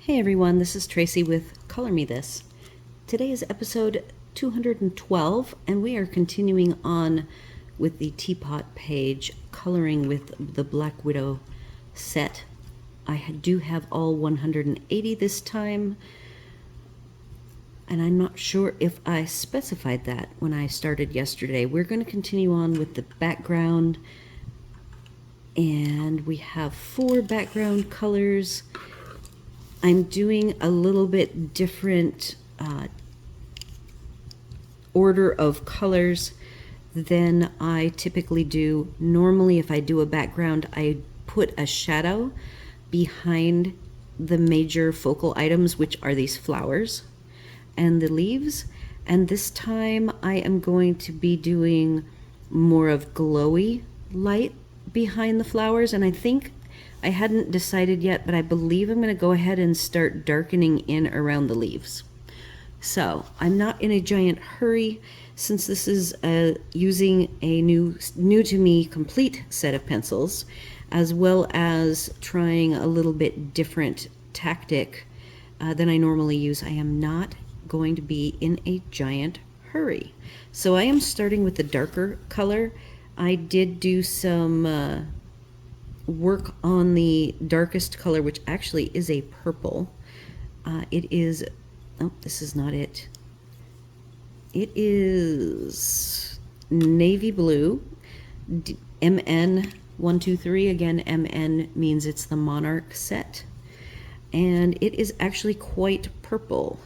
Hey everyone, this is Tracy with Color Me This. Today is episode 212, and we are continuing on with the Teapot page, coloring with the Black Widow set. I do have all 180 this time, and I'm not sure if I specified that when I started yesterday. We're going to continue on with the background, and we have 4 background colors. I'm doing a little bit different order of colors than I typically do. Normally, if I do a background, I put a shadow behind the major focal items, which are these flowers and the leaves. And this time I am going to be doing more of glowy light behind the flowers, and I think I hadn't decided yet, but I believe I'm going to go ahead and start darkening in around the leaves. So I'm not in a giant hurry since this is using a new to me complete set of pencils, as well as trying a little bit different tactic than I normally use. I am not going to be in a giant hurry. So I am starting with the darker color. I did do some work on the darkest color, which actually is a purple. It is, oh, this is not it. It is navy blue, MN123. Again, MN means it's the Monarch set. And it is actually quite purple.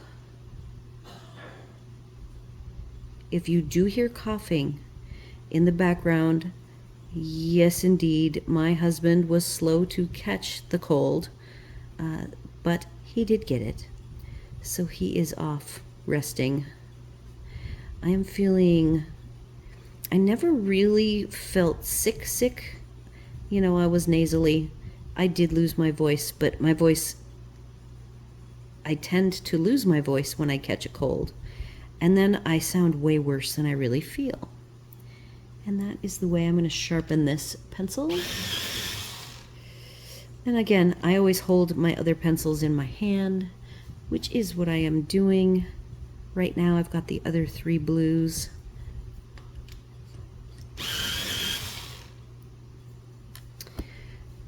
If you do hear coughing in the background, yes, indeed, my husband was slow to catch the cold, but he did get it. So he is off resting. I am feeling, I never really felt sick. You know, I was nasally. I did lose my voice, but my voice, I tend to lose my voice when I catch a cold. And then I sound way worse than I really feel. And that is the way I'm going to sharpen this pencil. And again, I always hold my other pencils in my hand, which is what I am doing. Right now I've got the other 3 blues.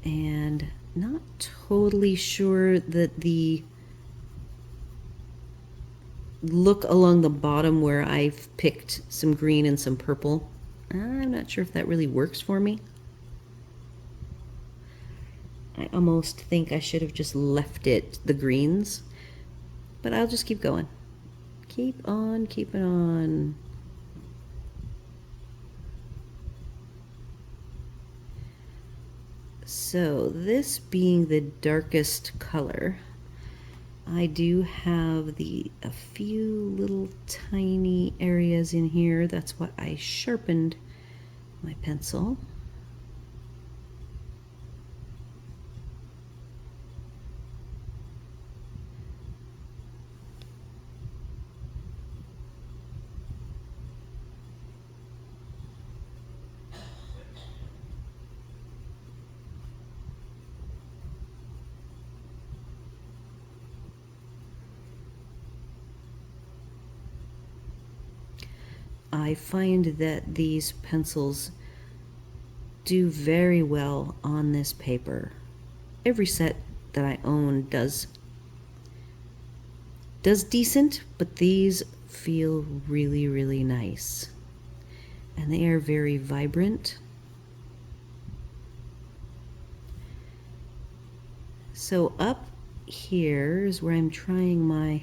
And not totally sure that the look along the bottom where I've picked some green and some purple, I'm not sure if that really works for me. I almost think I should have just left it the greens, but I'll just keep going. Keep on keeping on. So this being the darkest color, I do have a few little tiny areas in here. That's what I sharpened my pencil. I find that these pencils do very well on this paper. Every set that I own does decent, but these feel really nice. And they are very vibrant. So up here is where I'm trying my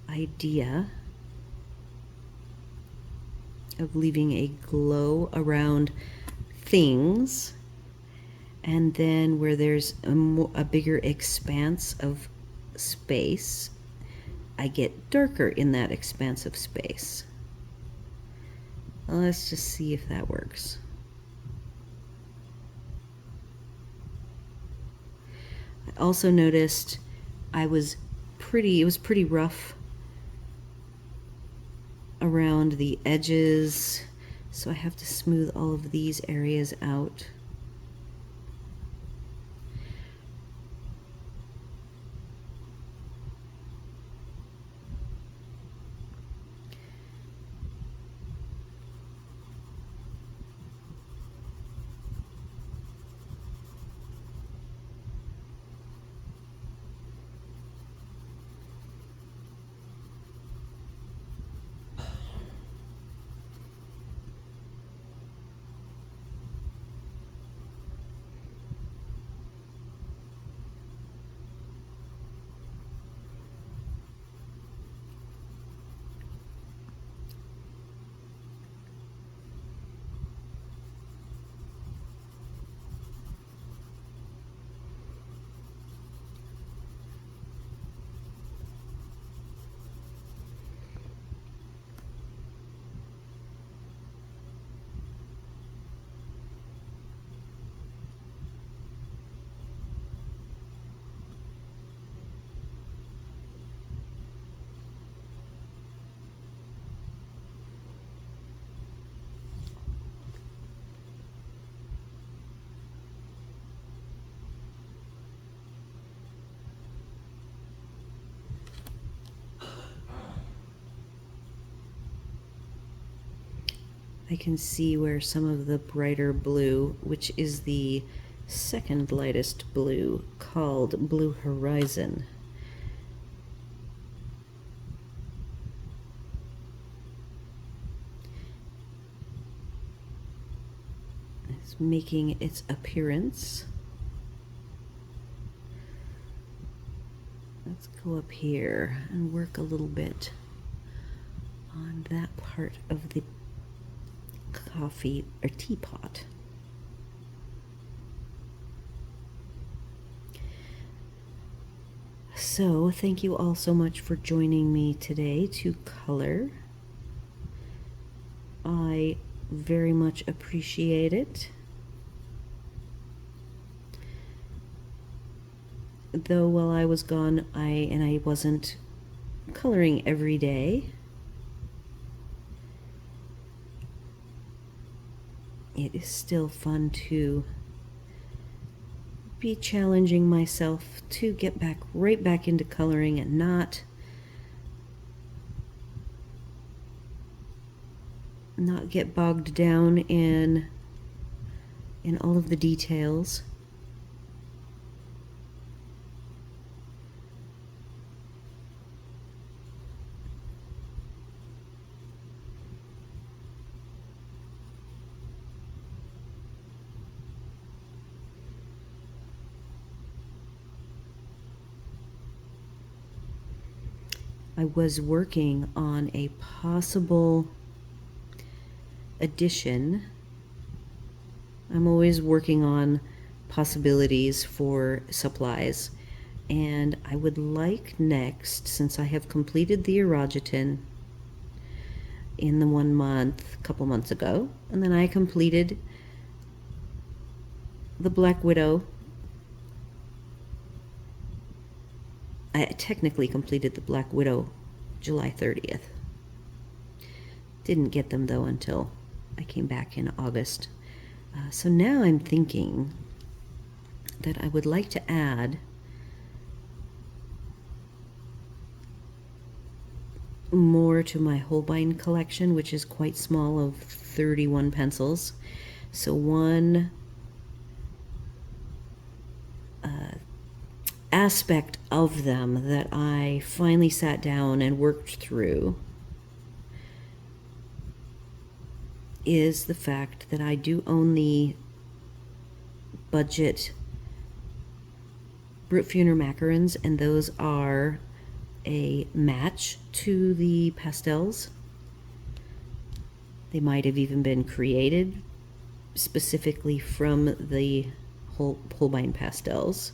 idea of leaving a glow around things, and then where there's a bigger expanse of space, I get darker in that expanse of space. Let's just see if that works. I also noticed it was pretty rough around the edges, so I have to smooth all of these areas out. I can see where some of the brighter blue, which is the second lightest blue, called Blue Horizon, is making its appearance. Let's go up here and work a little bit on that part of the coffee or teapot. So thank you all so much for joining me today to color. I very much appreciate it. Though while I was gone, I wasn't coloring every day. It is still fun to be challenging myself to get right back into coloring and not get bogged down in all of the details. I was working on a possible addition. I'm always working on possibilities for supplies, and I would like next, since I have completed the Erogeton in the 1 month, a couple months ago, and then I completed the Black Widow. I technically completed the Black Widow July 30th. Didn't get them though until I came back in August. So now I'm thinking that I would like to add more to my Holbein collection, which is quite small, of 31 pencils. So one aspect of them that I finally sat down and worked through is the fact that I do own the budget Brutfuner macarons, and those are a match to the pastels. They might have even been created specifically from the Holbein pastels.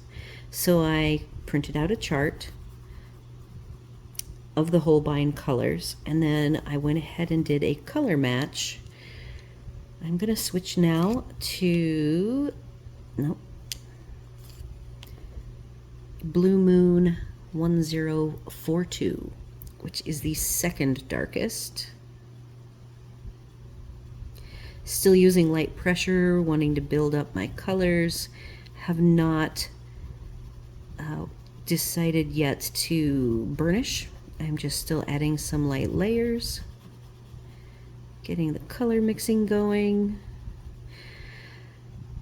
So I printed out a chart of the Holbein colors, and then I went ahead and did a color match. I'm going to switch now to Blue Moon 1042, which is the second darkest. Still using light pressure, wanting to build up my colors. Have not decided yet to burnish. I'm just still adding some light layers, getting the color mixing going.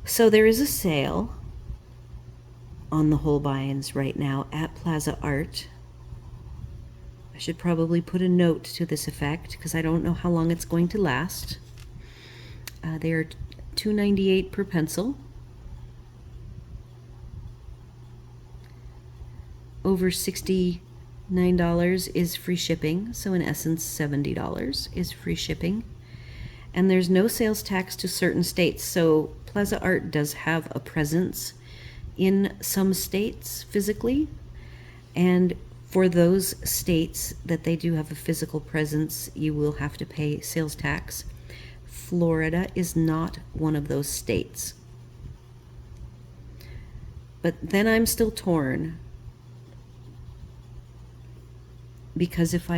So there is a sale on the Holbeins right now at Plaza Art. I should probably put a note to this effect because I don't know how long it's going to last. They are $2.98 per pencil. Over $69 is free shipping, so in essence $70 is free shipping. And there's no sales tax to certain states, so Plaza Art does have a presence in some states physically, and for those states that they do have a physical presence, you will have to pay sales tax. Florida is not one of those states. But then I'm still torn, because if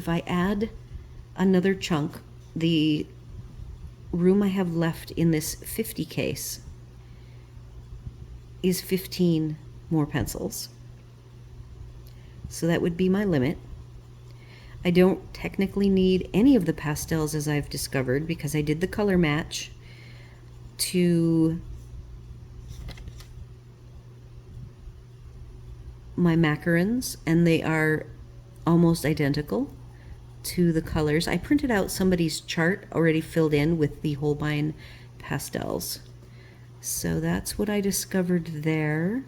I add another chunk, the room I have left in this 50 case is 15 more pencils. So that would be my limit. I don't technically need any of the pastels, as I've discovered, because I did the color match to my macarons, and they are almost identical to the colors. I printed out somebody's chart already filled in with the Holbein pastels. So that's what I discovered there.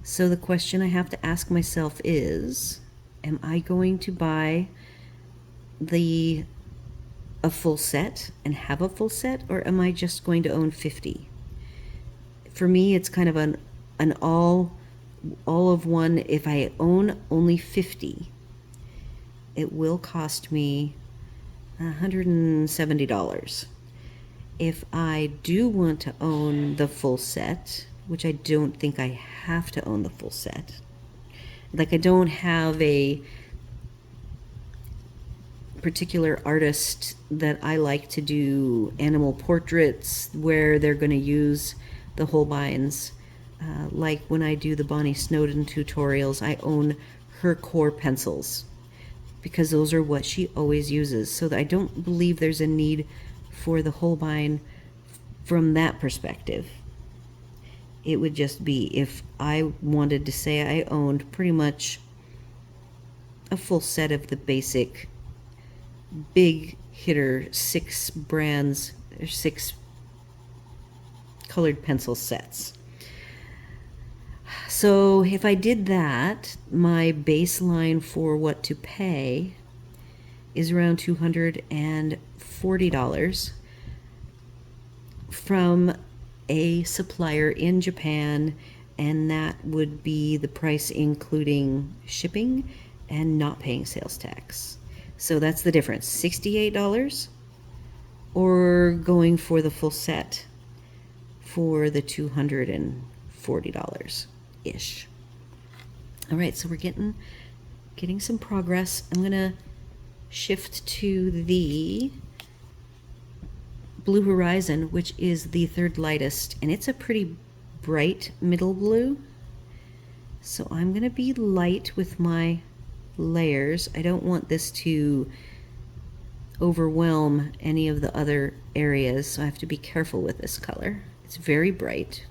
So the question I have to ask myself is, am I going to buy a full set and have a full set, or am I just going to own 50? For me, it's kind of an all of one. If I own only 50, it will cost me $170. If I do want to own the full set, which I don't think I have to own the full set, like I don't have a particular artist that I like to do animal portraits where they're going to use the Holbeins. Like when I do the Bonnie Snowden tutorials, I own her core pencils because those are what she always uses. So I don't believe there's a need for the Holbein from that perspective. It would just be if I wanted to say I owned pretty much a full set of the basic big hitter 6 brands or 6 colored pencil sets. So if I did that, my baseline for what to pay is around $240 from a supplier in Japan, and that would be the price including shipping and not paying sales tax. So that's the difference, $68 or going for the full set for the $240-ish. All right, so we're getting some progress. I'm gonna shift to the Blue Horizon, which is the third lightest, and it's a pretty bright middle blue. So I'm gonna be light with my layers. I don't want this to overwhelm any of the other areas, so I have to be careful with this color. It's very bright.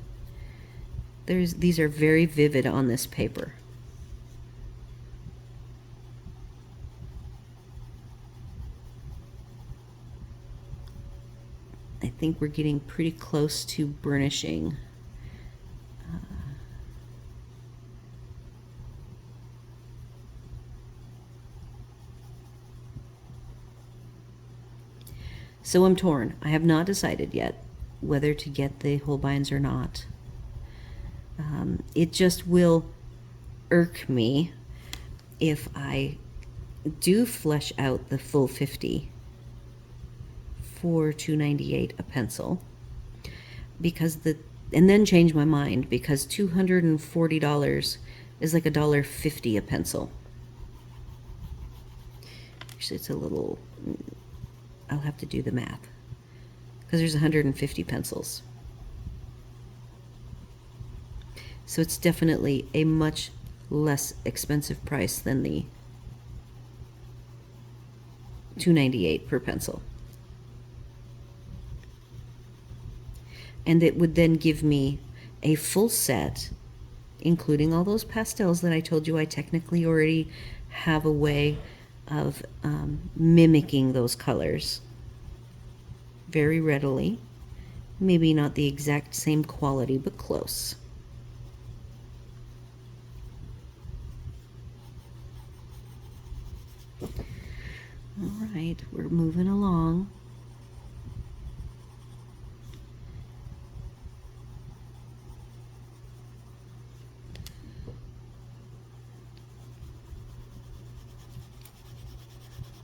These are very vivid on this paper. I think we're getting pretty close to burnishing. So I'm torn. I have not decided yet whether to get the Holbeins or not. It just will irk me if I do flesh out the full 50 for $298 a pencil, because and then change my mind, because $240 is like $1.50 a pencil. Actually, it's a little, I'll have to do the math, because there's 150 pencils. So it's definitely a much less expensive price than the $298 per pencil. And it would then give me a full set, including all those pastels that I told you I technically already have a way of mimicking those colors very readily. Maybe not the exact same quality, but close. All right, we're moving along.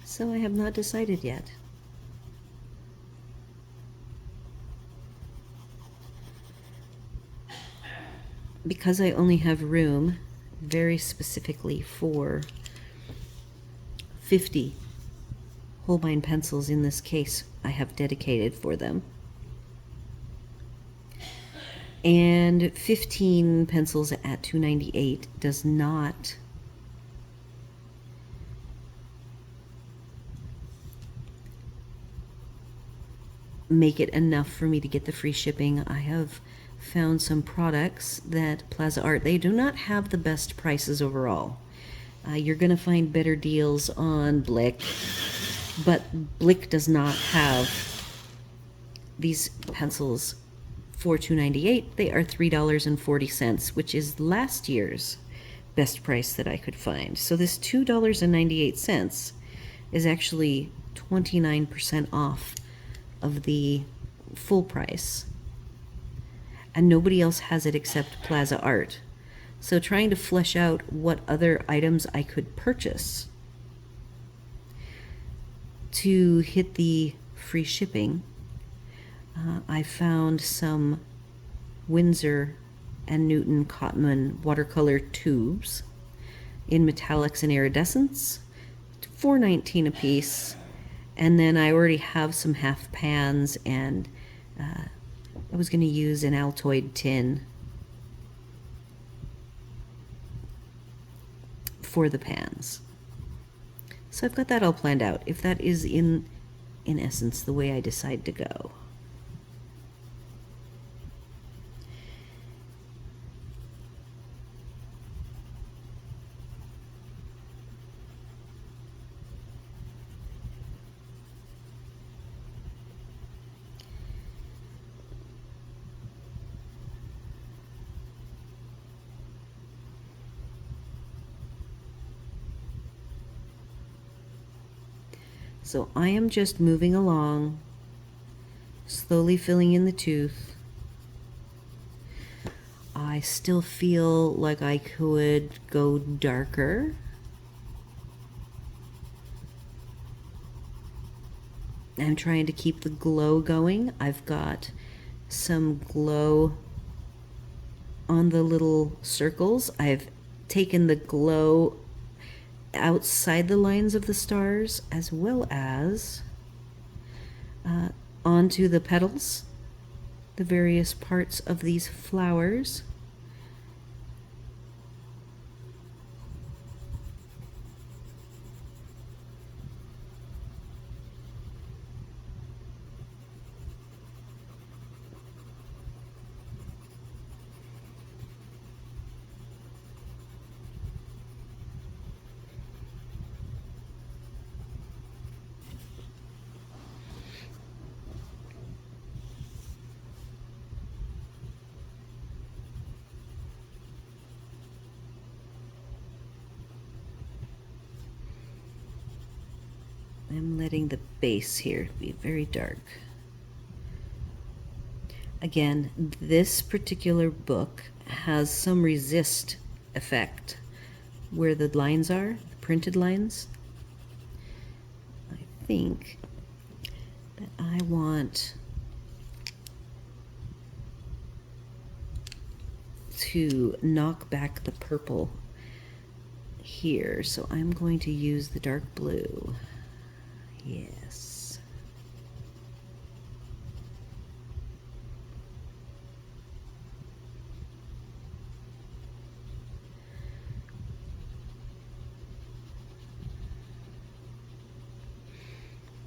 So I have not decided yet. Because I only have room very specifically for 50 Holbein pencils in this case I have dedicated for them, and 15 pencils at $298 does not make it enough for me to get the free shipping. I have found some products that Plaza Art, they do not have the best prices overall. You're going to find better deals on Blick, but Blick does not have these pencils for $2.98. They are $3.40, which is last year's best price that I could find. So this $2.98 is actually 29% off of the full price. And nobody else has it except Plaza Art. So trying to flesh out what other items I could purchase to hit the free shipping, I found some Winsor and Newton Cotman watercolor tubes in metallics and iridescence, $4.19 a piece. And then I already have some half pans, and I was going to use an Altoid tin for the pans. So I've got that all planned out, if that is in essence the way I decide to go. So I am just moving along, slowly filling in the tooth. I still feel like I could go darker. I'm trying to keep the glow going. I've got some glow on the little circles. I've taken the glow outside the lines of the stars, as well as onto the petals, the various parts of these flowers. I'm letting the base here be very dark. Again, this particular book has some resist effect where the lines are, the printed lines. I think that I want to knock back the purple here, so I'm going to use the dark blue. Yes.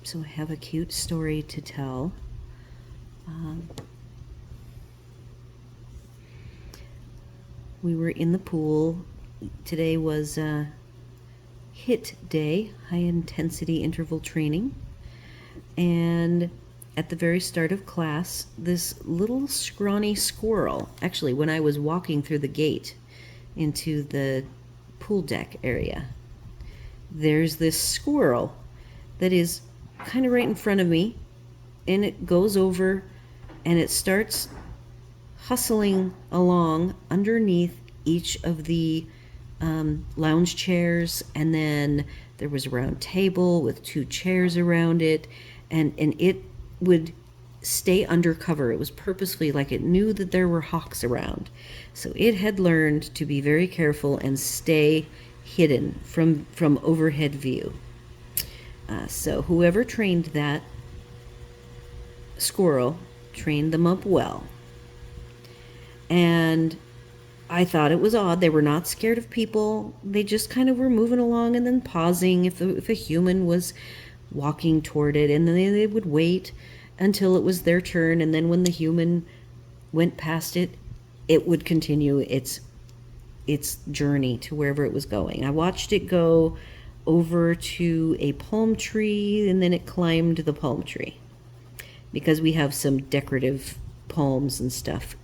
So I have a cute story to tell. We were in the pool. Today was HIIT day, high intensity interval training, and at the very start of class, this little scrawny squirrel, actually when I was walking through the gate into the pool deck area, there's this squirrel that is kind of right in front of me, and it goes over and it starts hustling along underneath each of the lounge chairs, and then there was a round table with 2 chairs around it, and it would stay under cover. It was purposefully, like it knew that there were hawks around, so it had learned to be very careful and stay hidden from overhead view. So whoever trained that squirrel trained them up well, and I thought it was odd. They were not scared of people. They just kind of were moving along and then pausing if a human was walking toward it, and then they would wait. until it was their turn, and then when the human went past it, it would continue its journey to wherever it was going. I watched it go over to a palm tree, and then it climbed the palm tree because we have some decorative palms and stuff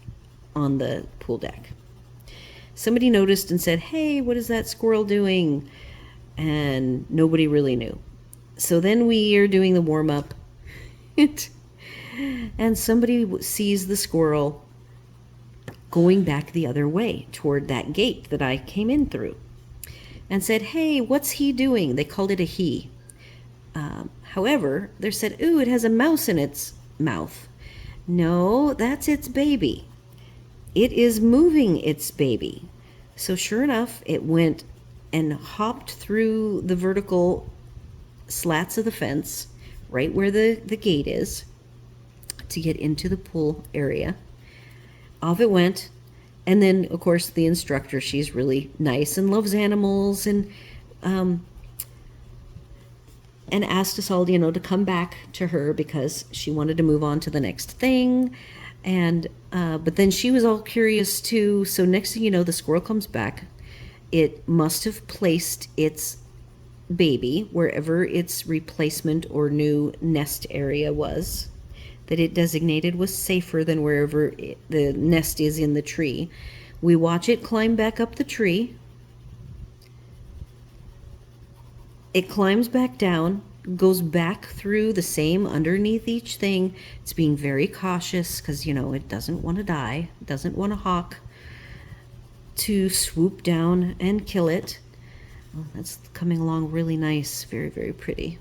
on the pool deck. Somebody noticed and said, "Hey, what is that squirrel doing?" And nobody really knew. So then we are doing the warm-up and somebody sees the squirrel going back the other way toward that gate that I came in through and said, "Hey, what's he doing?" They called it a he. However, they said, "Ooh, it has a mouse in its mouth." No, that's its baby. It is moving its baby. So sure enough, it went and hopped through the vertical slats of the fence right where the gate is to get into the pool area. Off it went. And then, of course, the instructor, she's really nice and loves animals, and asked us all, to come back to her because she wanted to move on to the next thing. And but then she was all curious too. So next thing you know, the squirrel comes back. It must have placed its baby wherever its replacement or new nest area was, that it designated was safer than wherever the nest is in the tree. We watch it climb back up the tree. It climbs back down, goes back through the same underneath each thing. It's being very cautious because, it doesn't want to die, doesn't want a hawk to swoop down and kill it. Oh, that's coming along really nice, very, very pretty.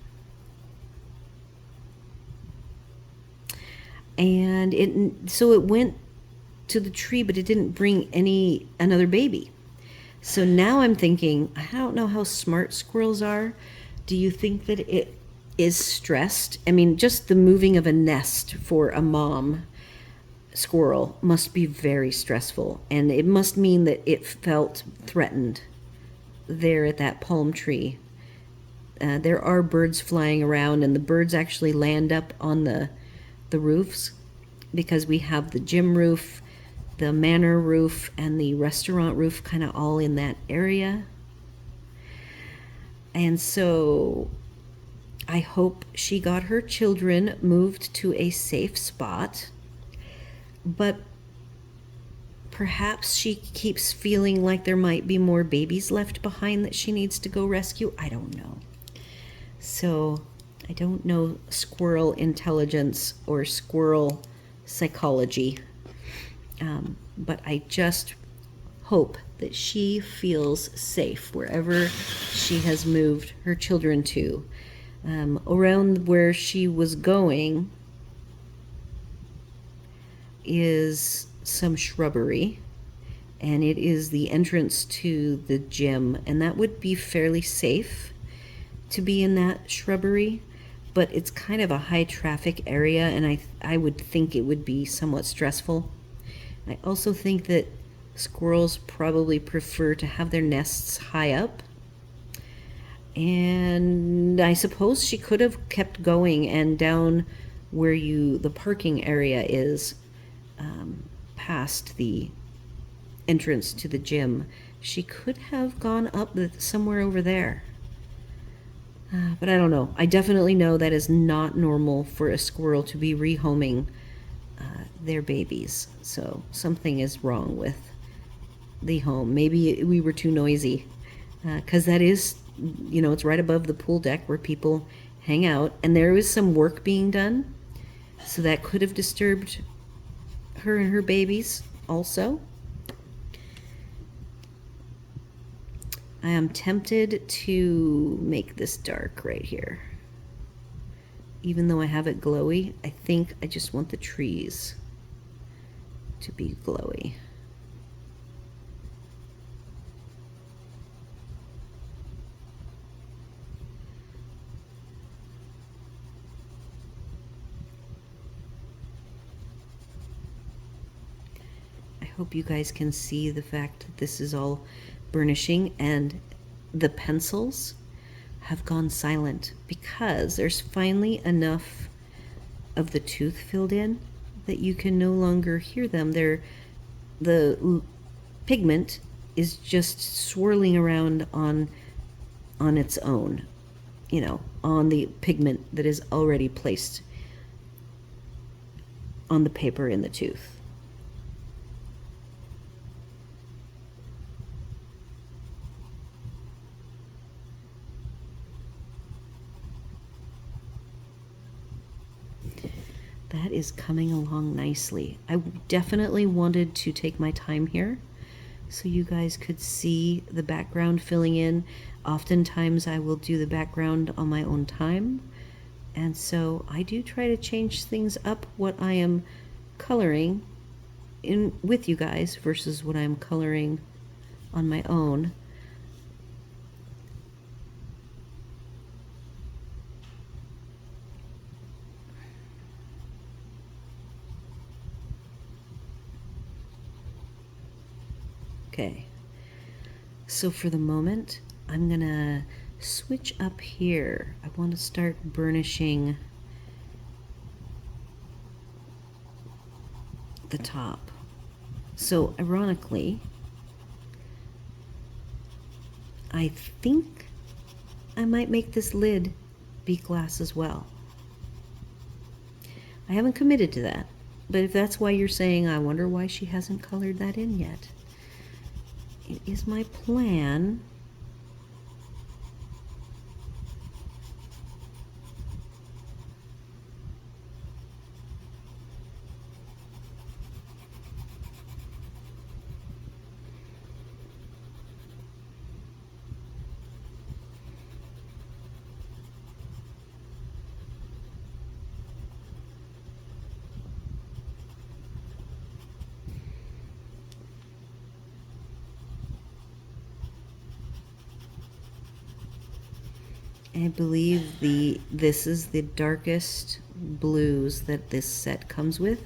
And so it went to the tree, but it didn't bring another baby. So now I'm thinking, I don't know how smart squirrels are. Do you think that it is stressed? I mean, just the moving of a nest for a mom squirrel must be very stressful, and it must mean that it felt threatened there at that palm tree. There are birds flying around, and the birds actually land up on the roofs because we have the gym roof, the manor roof, and the restaurant roof kind of all in that area. And so I hope she got her children moved to a safe spot, but perhaps she keeps feeling like there might be more babies left behind that she needs to go rescue. I don't know. So I don't know squirrel intelligence or squirrel psychology, but I just hope that she feels safe wherever she has moved her children to. Around where she was going is some shrubbery, and it is the entrance to the gym, and that would be fairly safe to be in that shrubbery, but it's kind of a high traffic area, and I would think it would be somewhat stressful. I also think that squirrels probably prefer to have their nests high up, and I suppose she could have kept going and down where the parking area is, past the entrance to the gym. She could have gone up somewhere over there. But I don't know. I definitely know that is not normal for a squirrel to be rehoming their babies. So something is wrong with the home. Maybe we were too noisy, because that is, it's right above the pool deck where people hang out, and there was some work being done, so that could have disturbed her and her babies also. I am tempted to make this dark right here. Even though I have it glowy, I think I just want the trees to be glowy. I hope you guys can see the fact that this is all burnishing, and the pencils have gone silent because there's finally enough of the tooth filled in that you can no longer hear them. Pigment is just swirling around on its own, on the pigment that is already placed on the paper in the tooth. That is coming along nicely. I definitely wanted to take my time here so you guys could see the background filling in. Oftentimes I will do the background on my own time, and so I do try to change things up what I am coloring in with you guys versus what I'm coloring on my own. Okay, so for the moment, I'm gonna switch up here. I want to start burnishing the top. So ironically, I think I might make this lid be glass as well. I haven't committed to that, but if that's why you're saying, I wonder why she hasn't colored that in yet. It is my plan. I believe this is the darkest blues that this set comes with.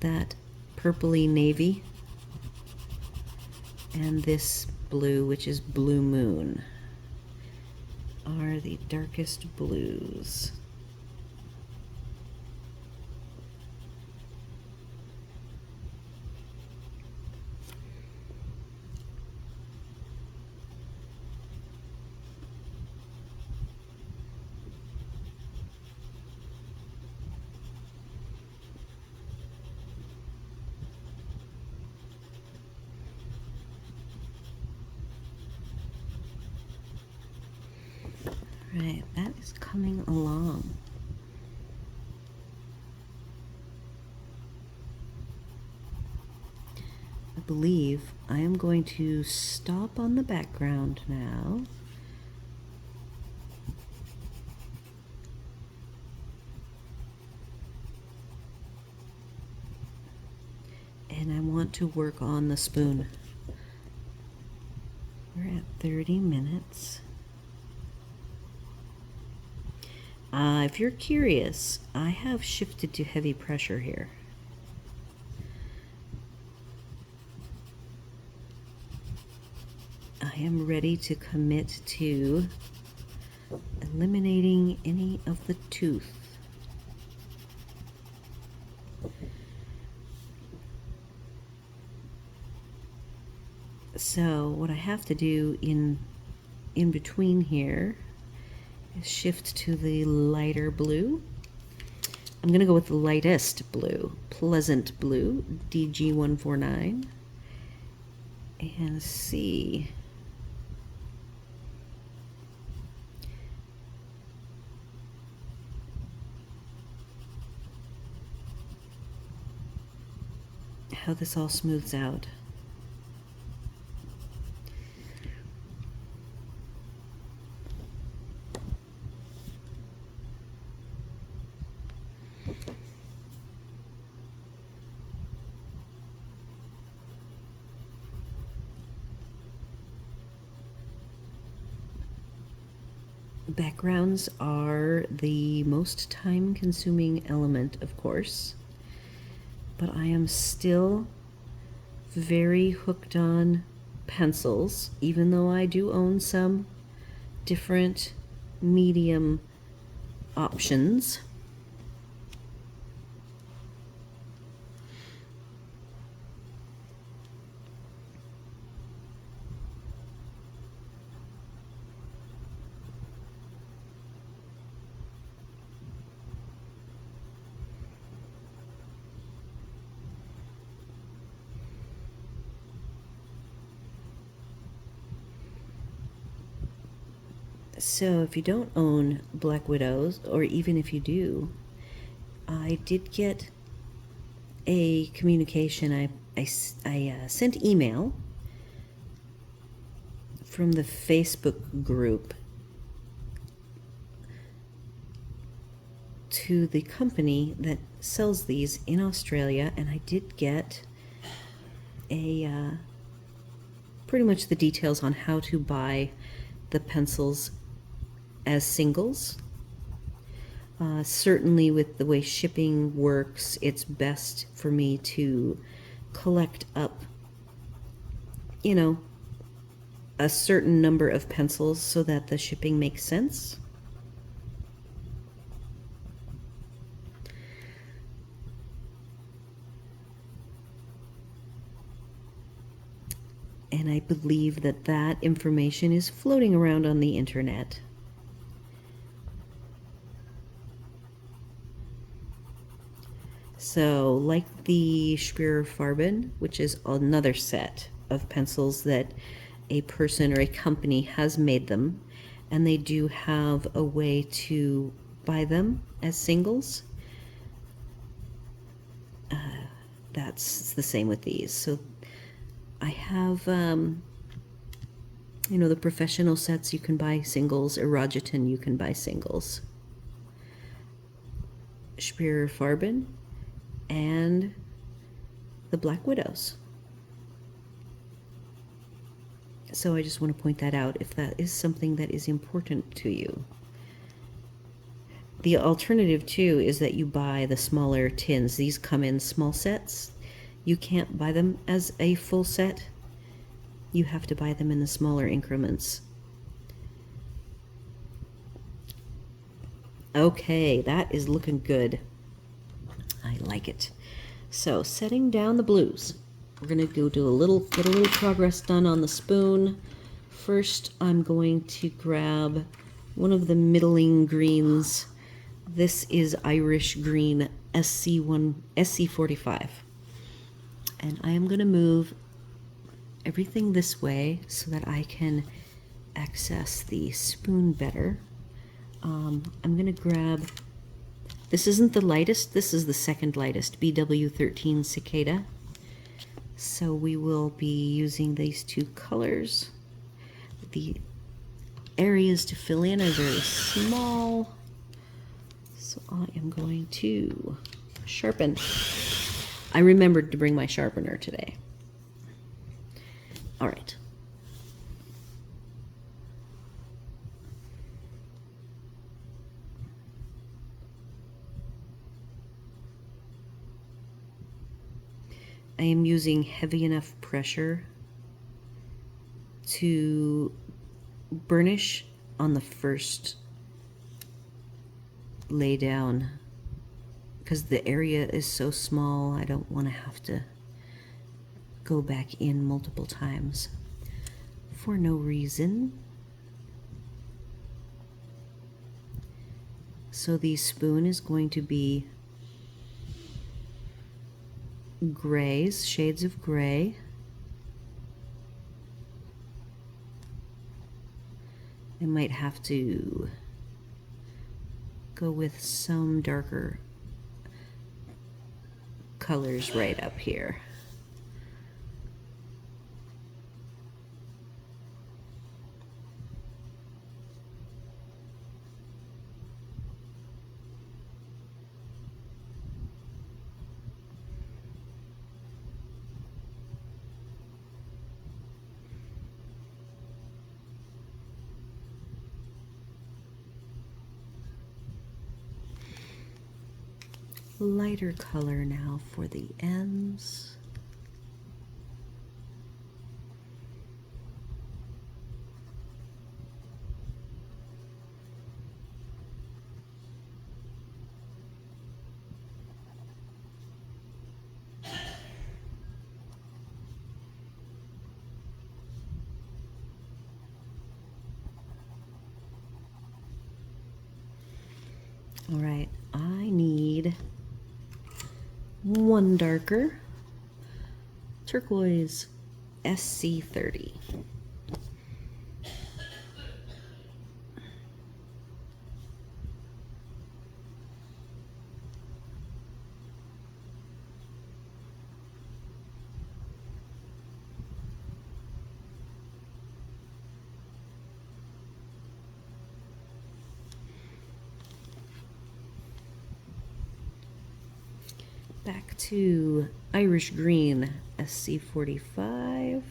That purpley navy and this blue, which is Blue Moon, are the darkest blues. Right, that is coming along. I believe I am going to stop on the background now. And I want to work on the spoon. We're at 30 minutes. If you're curious, I have shifted to heavy pressure here. I am ready to commit to eliminating any of the tooth. So what I have to do in between here is shift to the lighter blue. I'm going to go with the lightest blue, Pleasant Blue, DG149, and see. How this all smooths out. Backgrounds are the most time-consuming element, of course, but I am still very hooked on pencils, even though I do own some different medium options. So if you don't own Black Widows, or even if you do, I did get a communication. I sent email from the Facebook group to the company that sells these in Australia, and I did get a pretty much the details on how to buy the pencils as singles. Certainly with the way shipping works, it's best for me to collect up, you know, a certain number of pencils so that the shipping makes sense. And I believe that that information is floating around on the internet. So, like the Farben, which is another set of pencils that a person or a company has made them, and they do have a way to buy them as singles. That's the same with these. So I have, you know, the professional sets you can buy singles, Erogeton you can buy singles, Farben, and the Black Widows. So I just want to point that out if that is something that is important to you. The alternative too is that you buy the smaller tins. These come in small sets. You can't buy them as a full set. You have to buy them in the smaller increments. Okay, that is looking good. I like it. So setting down the blues. We're gonna go get a little progress done on the spoon. First, I'm going to grab one of the middling greens. This is Irish Green SC45. And I am gonna move everything this way so that I can access the spoon better. I'm gonna grab, this isn't the lightest, this is the second lightest, BW13 Cicada. So we will be using these two colors. The areas to fill in are very small. So I am going to sharpen. I remembered to bring my sharpener today. All right. I am using heavy enough pressure to burnish on the first lay down because the area is so small. I don't want to have to go back in multiple times for no reason. So the spoon is going to be grays, shades of gray. I might have to go with some darker colors right up here. Lighter color now for the ends. All right, I need one darker, turquoise SC30. Back to Irish Green, SC45.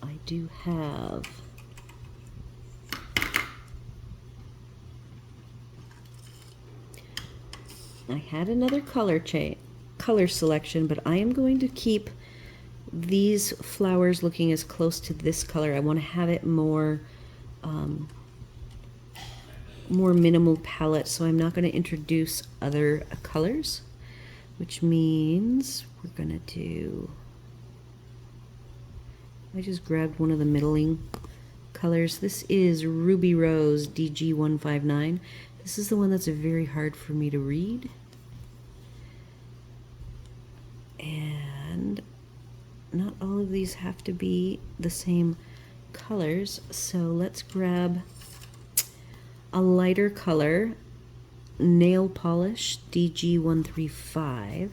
I do have I had another color selection, but I am going to keep these flowers looking as close to this color. I want to have it more more minimal palette, so I'm not going to introduce other colors, which means we're going to do, I just grabbed one of the middling colors. This is Ruby Rose DG159. This is the one that's very hard for me to read. And not all of these have to be the same colors, so let's grab a lighter color, Nail Polish DG135.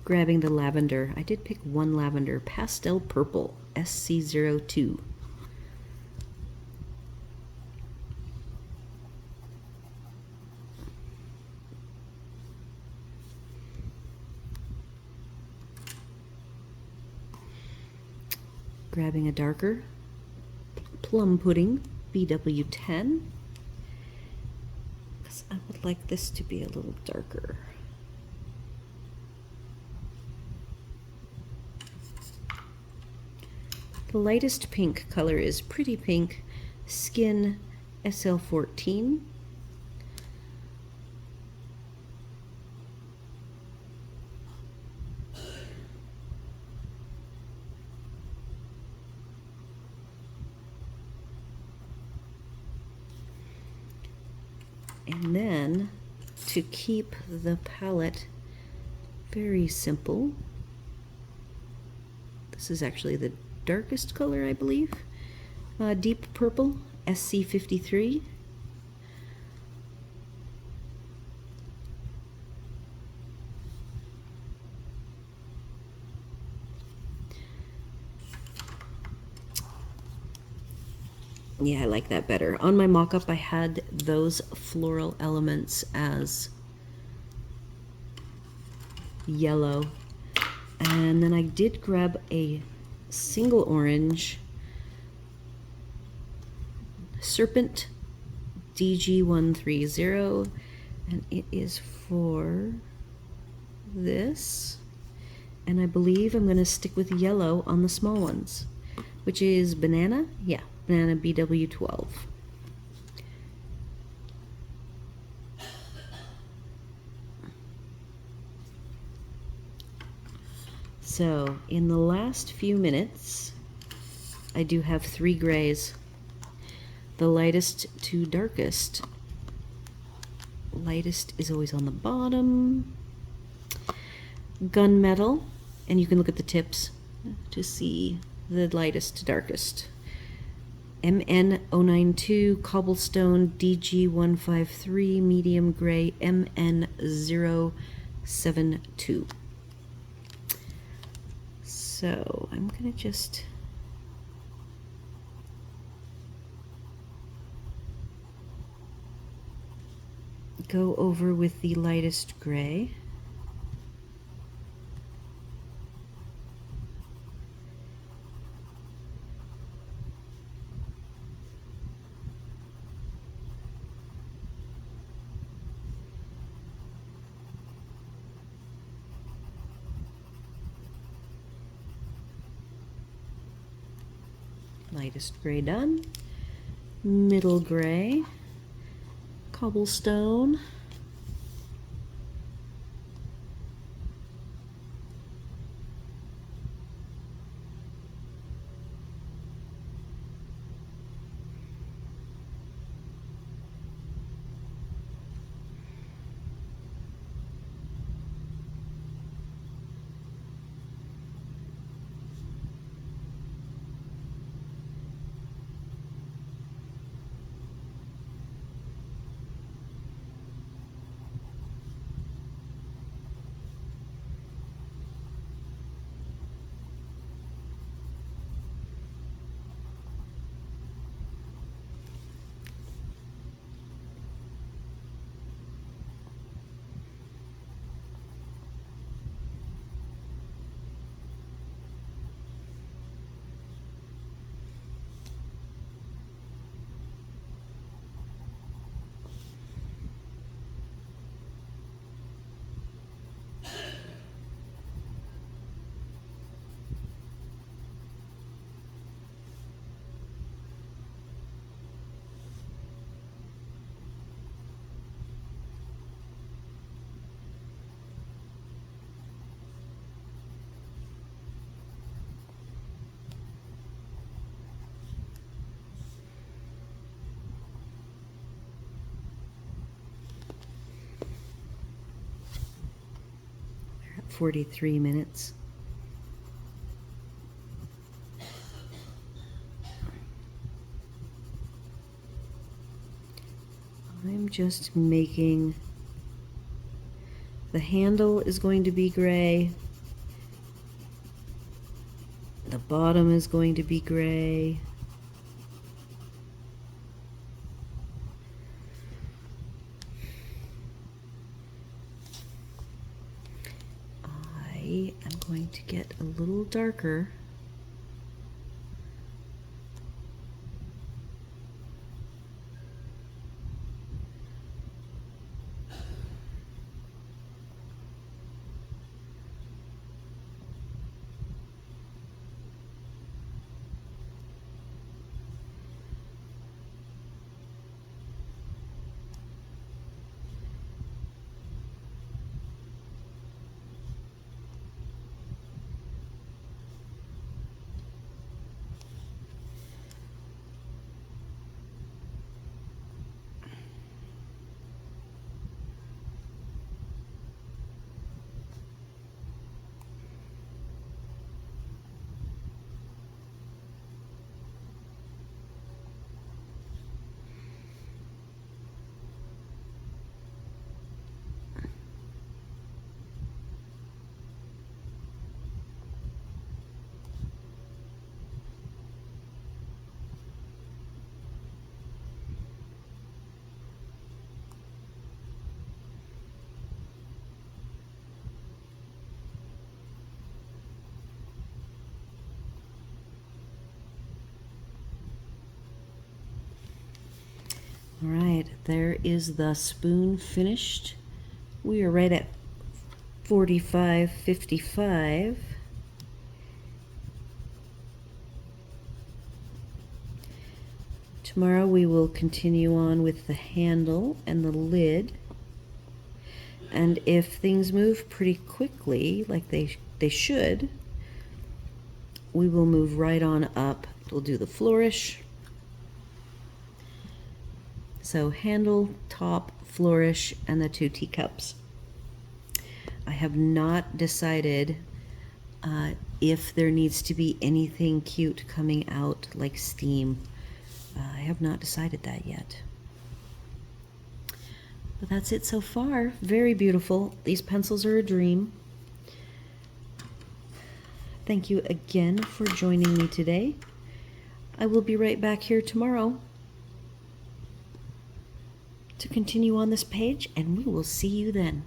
Grabbing the lavender. I did pick one lavender, Pastel Purple, SC02. Grabbing a darker, Plum Pudding, BW10, because I would like this to be a little darker. The lightest pink color is Pretty Pink, Skin, SL14. And then, to keep the palette very simple, this is actually the darkest color, I believe, Deep Purple, SC53. Yeah, I like that better. On my mock-up, I had those floral elements as yellow. And then I did grab a single orange, Serpent DG130, and it is for this. And I believe I'm going to stick with yellow on the small ones, which is Banana. Yeah, Banana BW12. So in the last few minutes, I do have 3 grays, the lightest to darkest. Lightest is always on the bottom. Gunmetal, and you can look at the tips to see the lightest to darkest. MN092, Cobblestone, DG153, medium gray, MN072. So I'm gonna just go over with the lightest gray. Lightest gray done. Middle gray. Cobblestone. We're at 43 minutes. I'm just making, the handle is going to be gray, the bottom is going to be gray, I am going to get a little darker. All right, there is the spoon finished. We are right at 45:55. Tomorrow we will continue on with the handle and the lid. And if things move pretty quickly, like they should, we will move right on up. We'll do the flourish. So handle, top, flourish, and the 2 teacups. I have not decided if there needs to be anything cute coming out like steam. I have not decided that yet. But that's it so far. Very beautiful. These pencils are a dream. Thank you again for joining me today. I will be right back here tomorrow to continue on this page, and we will see you then.